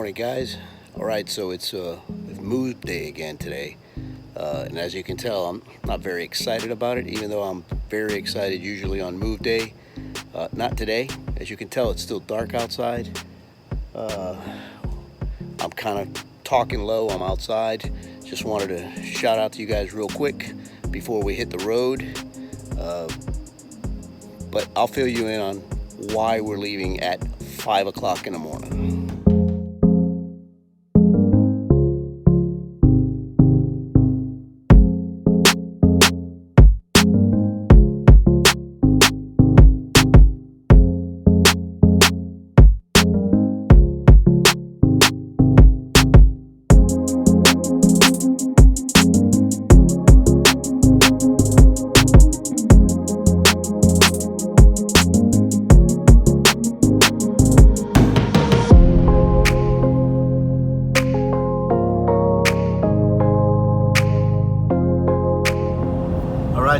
morning, guys. All right, so it's move day again today, and as you can tell, I'm not very excited about it, even though I'm very excited usually on move day. Not today. As you can tell, it's still dark outside. I'm kind of talking low. I'm outside. Just wanted to shout out to you guys real quick before we hit the road. But I'll fill you in on why we're leaving at 5 o'clock in the morning.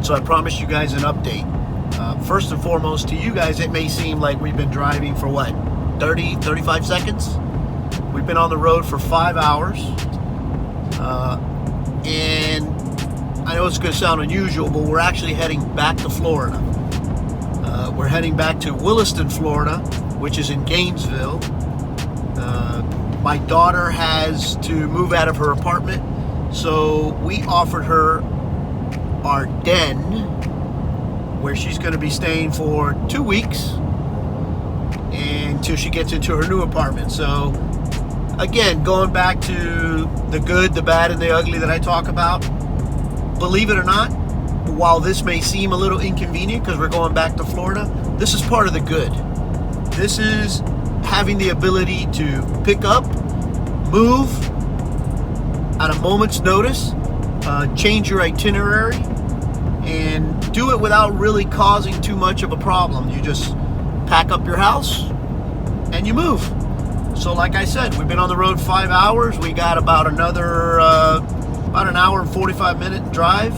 So I promised you guys an update. First and foremost, to you guys, it may seem like we've been driving for what, 35 seconds? We've been on the road for 5 hours. And I know it's going to sound unusual, but we're actually heading back to Florida. We're heading back to Williston, Florida, which is in Gainsville. My daughter has to move out of her apartment, so we offered her our den, where she's going to be staying for 2 weeks until she gets into her new apartment. So again, going back to the good, the bad, and the ugly that I talk about, believe it or not, while this may seem a little inconvenient because we're going back to Florida, this is part of the good. This is having the ability to pick up, move at a moment's notice, change your itinerary, and do it without really causing too much of a problem. You just pack up your house and you move. So like I said, we've been on the road 5 hours. We got about another about an hour and 45-minute drive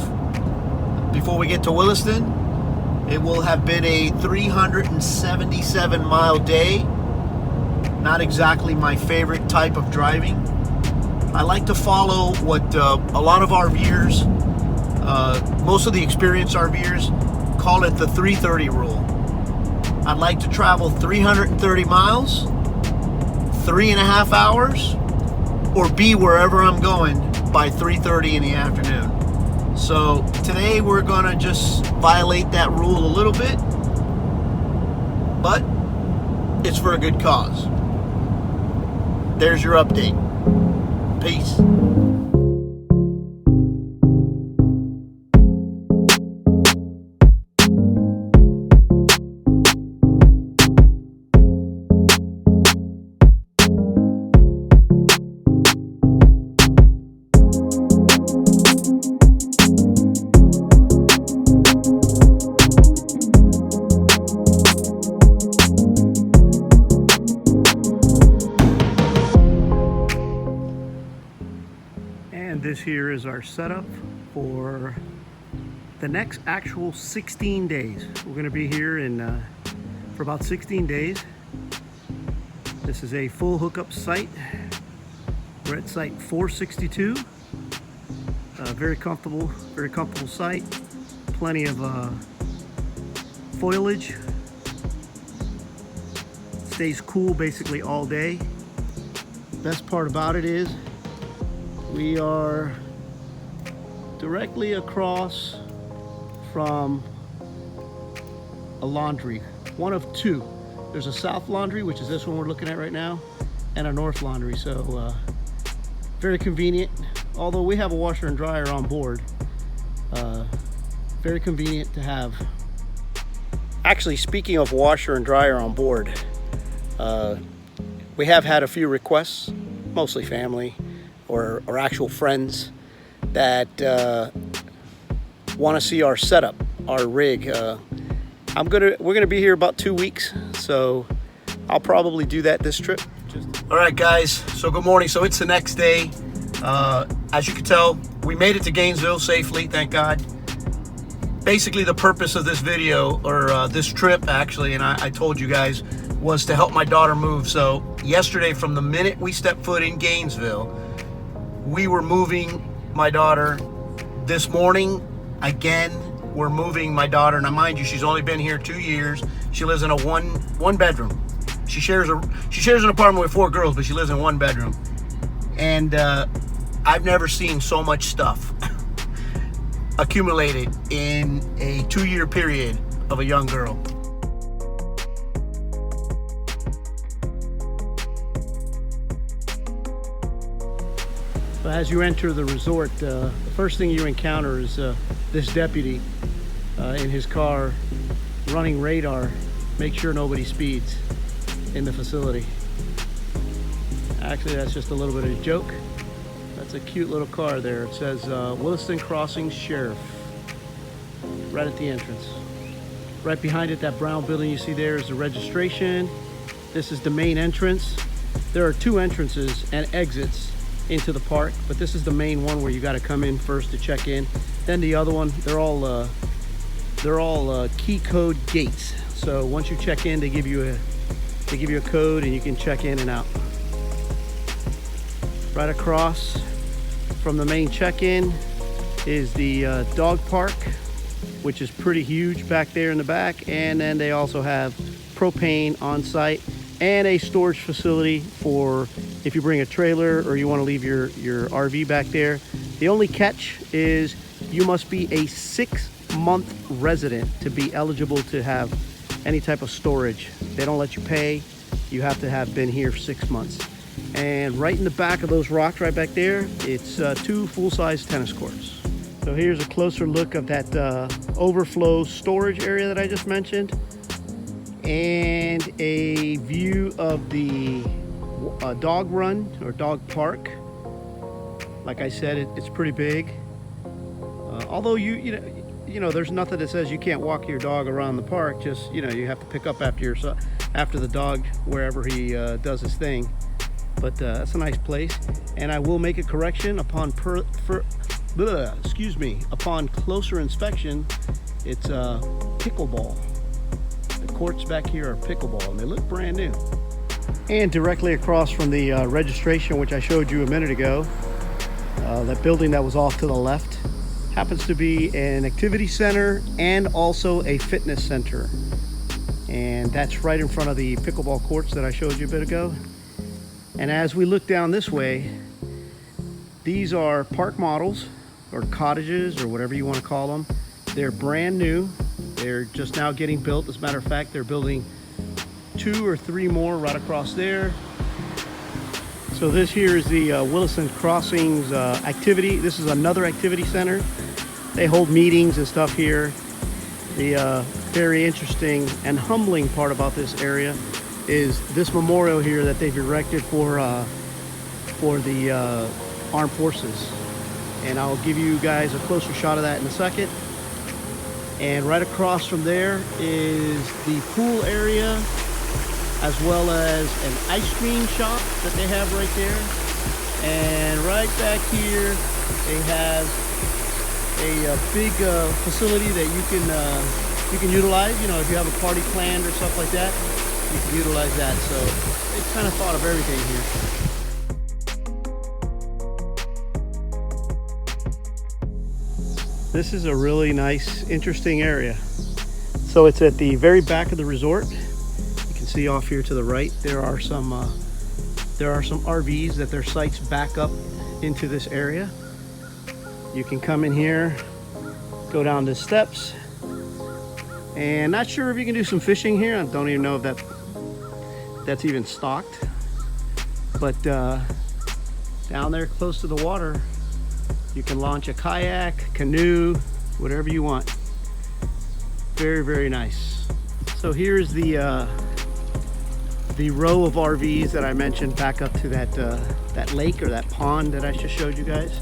before we get to Williston. It will have been a 377-mile day. Not exactly my favorite type of driving. I like to follow what a lot of RVers, most of the experienced RVers, call it the 330 rule. I'd like to travel 330 miles, 3.5 hours, or be wherever I'm going by 3:30 in the afternoon. So today we're gonna just violate that rule a little bit, but it's for a good cause. There's your update. Peace. This here is our setup for the next actual 16 days. We're going to be here for about 16 days. This is a full hookup site. We're at site 462. Very comfortable site. Plenty of foliage. Stays cool basically all day. Best part about it is we are directly across from a laundry, one of two. There's a south laundry, which is this one we're looking at right now, and a north laundry, so very convenient. Although we have a washer and dryer on board, very convenient to have. Actually, speaking of washer and dryer on board, we have had a few requests, mostly family, or actual friends that want to see our setup, our rig. We're gonna be here about 2 weeks, so I'll probably do that this trip. All right, guys. So good morning. So it's the next day. As you can tell, we made it to Gainesville safely, thank God. Basically, the purpose of this video, or this trip actually, and I told you guys, was to help my daughter move. So yesterday, from the minute we stepped foot in Gainesville, we were moving my daughter. This morning, again, we're moving my daughter. Now, mind you, she's only been here 2 years. She lives in a one bedroom. She shares an apartment with 4 girls, but she lives in 1 bedroom. And I've never seen so much stuff accumulated in a 2-year period of a young girl. So as you enter the resort, the first thing you encounter is this deputy in his car running radar, make sure nobody speeds in the facility. Actually, that's just a little bit of a joke. That's a cute little car there. It says Williston Crossing Sheriff right at the entrance. Right behind it, that brown building you see there is the registration. This is the main entrance. There are 2 entrances and exits into the park, but this is the main one where you got to come in first to check in. Then the other one, they're all key code gates. So once you check in, they give you a code and you can check in and out. Right across from the main check-in is the dog park, which is pretty huge back there in the back. And then they also have propane on site and a storage facility for if you bring a trailer or you want to leave your RV back there. The only catch is you must be a 6-month resident to be eligible to have any type of storage. They don't let you pay. You have to have been here for 6 months. And right in the back of those rocks right back there, it's 2 full-size tennis courts. So here's a closer look of that overflow storage area that I just mentioned, and a view of the dog run or dog park. Like I said, it's pretty big. Although you know, there's nothing that says you can't walk your dog around the park. Just you have to pick up after the dog wherever he does his thing. But that's a nice place. And I will make a correction upon upon closer inspection. It's pickleball. The courts back here are pickleball, and they look brand new. And directly across from the registration, which I showed you a minute ago, that building that was off to the left happens to be an activity center and also a fitness center. And that's right in front of the pickleball courts that I showed you a bit ago. And as we look down this way, these are park models or cottages or whatever you want to call them. They're brand new. They're just now getting built. As a matter of fact, they're building 2 or 3 more right across there. So this here is the Williston Crossings activity. This is another activity center. They hold meetings and stuff here. The very interesting and humbling part about this area is this memorial here that they've erected for the armed forces. And I'll give you guys a closer shot of that in a second. And right across from there is the pool area, as well as an ice cream shop that they have right there. And right back here, they have a big facility that you can utilize. You know, if you have a party planned or stuff like that, you can utilize that. So they kind of thought of everything here. This is a really nice, interesting area. So it's at the very back of the resort. You can see off here to the right, there are some RVs that their sites back up into this area. You can come in here, go down the steps, and not sure if you can do some fishing here. I don't even know if that's even stocked. But down there close to the water, you can launch a kayak, canoe, whatever you want. Very, very nice. So here's the row of RVs that I mentioned back up to that lake or that pond that I just showed you guys.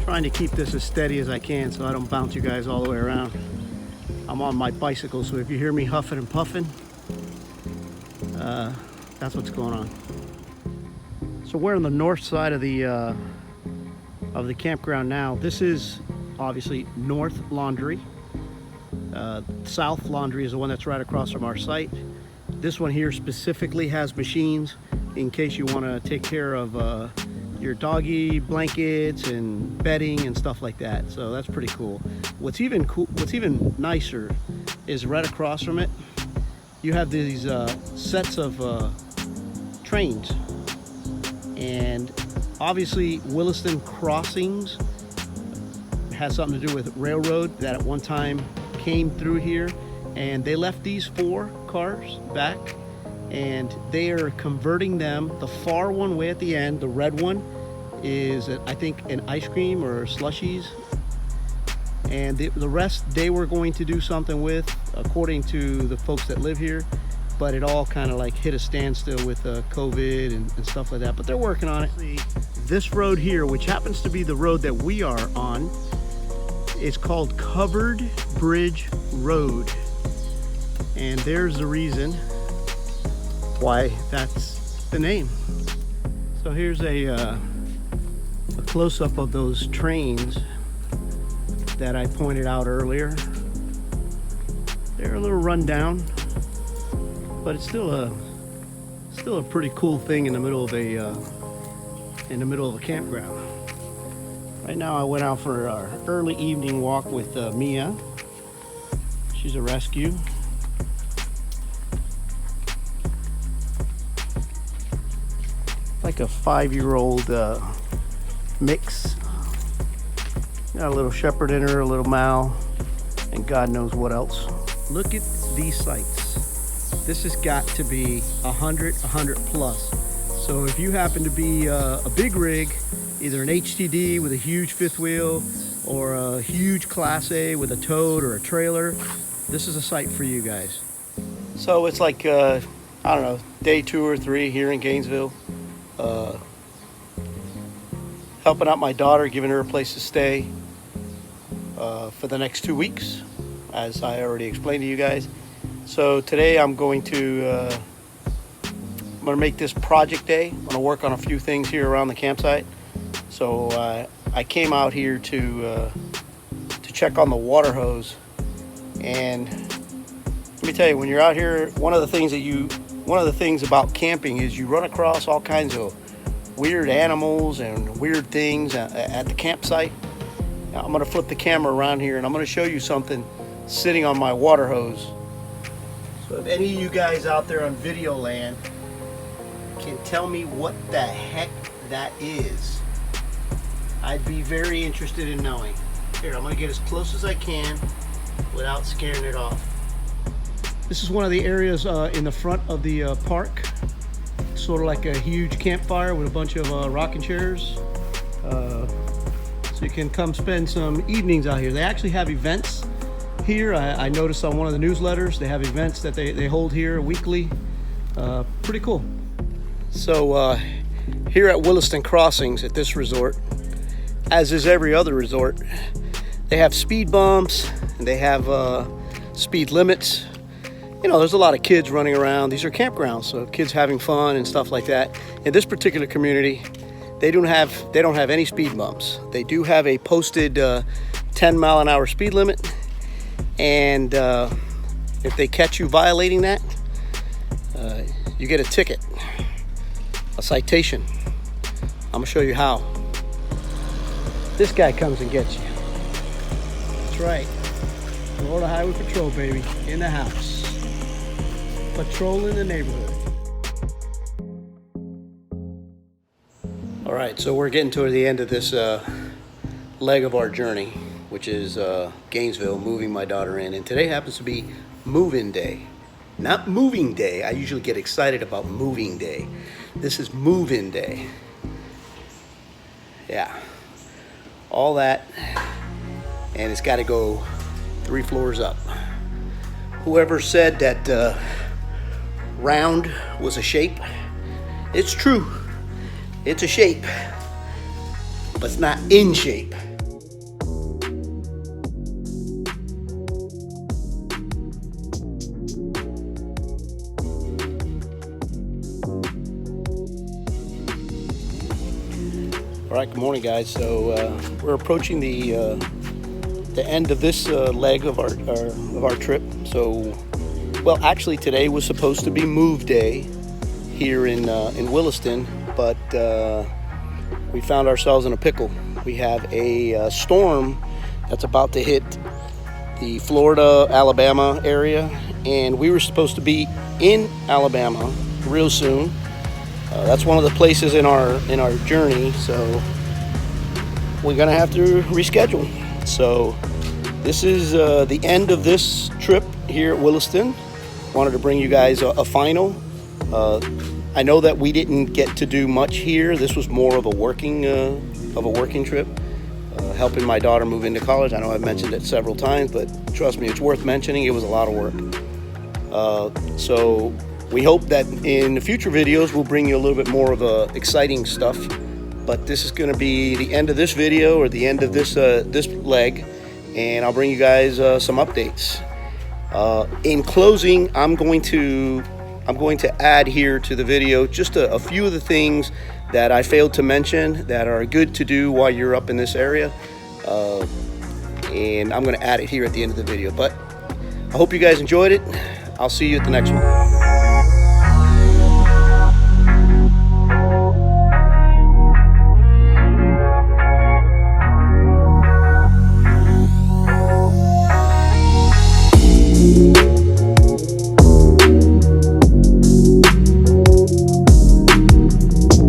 Trying to keep this as steady as I can so I don't bounce you guys all the way around. I'm on my bicycle, so if you hear me huffing and puffing, that's what's going on. So we're on the north side of the campground now. This is obviously North Laundry. South Laundry is the one that's right across from our site. This one here specifically has machines in case you want to take care of your doggy blankets and bedding and stuff like that. So that's pretty cool. What's even nicer is right across from it, you have these sets of trains. And obviously Williston Crossings has something to do with railroad that at one time came through here, and they left these 4 cars back, and they are converting them. The far one way at the end, the red one, is I think an ice cream or slushies, and the rest they were going to do something with, according to the folks that live here, but it all kind of like hit a standstill with COVID and stuff like that, but they're working on it. This road here, which happens to be the road that we are on, is called Covered Bridge Road, and there's the reason why that's the name. So here's a close-up of those trains that I pointed out earlier. They're a little run down, but it's still a pretty cool thing in the middle of a campground. Right now I went out for our early evening walk with Mia. She's a rescue. Like a 5-year-old mix. Got a little shepherd in her, a little Mal, and God knows what else. Look at these sights. This has got to be 100 plus. So if you happen to be a big rig, either an HTD with a huge 5th wheel or a huge Class A with a tote or a trailer, this is a site for you guys. So it's like, I don't know, day 2 or 3 here in Gainesville. Helping out my daughter, giving her a place to stay for the next 2 weeks, as I already explained to you guys. So today I'm going to make this project day. I'm going to work on a few things here around the campsite. So I came out here to check on the water hose, and let me tell you, when you're out here, one of the things about camping is you run across all kinds of weird animals and weird things at the campsite. Now, I'm going to flip the camera around here and I'm going to show you something sitting on my water hose. So if any of you guys out there on video land can tell me what the heck that is, I'd be very interested in knowing. Here, I'm going to get as close as I can without scaring it off. This is one of the areas in the front of the park. Sort of like a huge campfire with a bunch of rocking chairs. So you can come spend some evenings out here. They actually have events here. I noticed on one of the newsletters they have events that they hold here weekly. Pretty cool. So here at Williston Crossings at this resort, as is every other resort, they have speed bumps and they have speed limits. You know, there's a lot of kids running around. These are campgrounds, so kids having fun and stuff like that. In this particular community, they don't have any speed bumps. They do have a posted 10-mile-an-hour speed limit, and if they catch you violating that, you get a ticket, a citation. I'm gonna show you how. This guy comes and gets you. That's right. Florida Highway Patrol, baby, in the house. Patrolling the neighborhood. All right, so we're getting toward the end of this leg of our journey, which is Gainesville, moving my daughter in. And today happens to be move-in day. Not moving day. I usually get excited about moving day. This is move-in day. Yeah. All that. And it's got to go 3 floors up. Whoever said that round was a shape, it's true. It's a shape, but it's not in shape. All right, good morning, guys. So we're approaching the the end of this leg of our trip. So, well, actually today was supposed to be move day here in Williston, but we found ourselves in a pickle. We have a storm that's about to hit the Florida, Alabama area, and we were supposed to be in Alabama real soon. That's one of the places in our journey, so we're gonna have to reschedule. So this is the end of this trip here at Williston. Wanted to bring you guys a final. I know that we didn't get to do much here. This was more of a working trip, helping my daughter move into college. I know I've mentioned it several times, but trust me, it's worth mentioning. It was a lot of work. So we hope that in the future videos we'll bring you a little bit more of exciting stuff. But this is going to be the end of this video, or the end of this leg, and I'll bring you guys some updates. In closing, I'm going to add here to the video just a few of the things that I failed to mention that are good to do while you're up in this area, and I'm going to add it here at the end of the video. But I hope you guys enjoyed it. I'll see you at the next one.